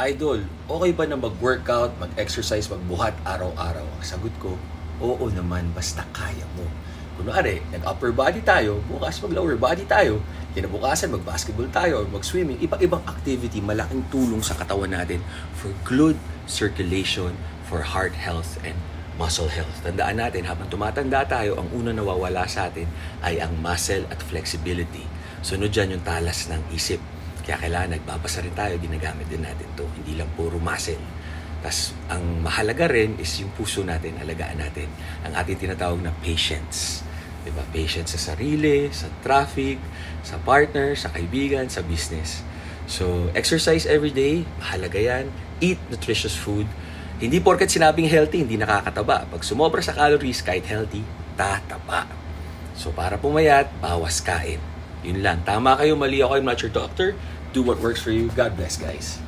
Idol, okay ba na mag-workout, mag-exercise, magbuhat araw-araw? Ang sagot ko, oo naman, basta kaya mo. Kunwari, nag-upper body tayo, bukas mag-lower body tayo, kinabukasan mag-basketball tayo or mag-swimming, iba-ibang activity, malaking tulong sa katawan natin for good circulation, for heart health and muscle health. Tandaan natin, habang tumatanda tayo, ang una nawawala sa atin ay ang muscle at flexibility. Sunod dyan yung talas ng isip. Kaya kailangan nagbabasa rin tayo, ginagamit din natin to. Hindi lang puro muscle. Tas ang mahalaga rin is yung puso natin, alagaan natin. Ang ating tinatawag na patience. Diba? Patience sa sarili, sa traffic, sa partner, sa kaibigan, sa business. So, exercise every day, mahalaga yan. Eat nutritious food. Hindi porket sinabing healthy, hindi nakakataba. Pag sumobra sa calories, kahit healthy, tataba. So, para pumayat, bawas kain. Yun lang. Tama kayo, mali ako. I'm not your doctor. Do what works for you. God bless, guys.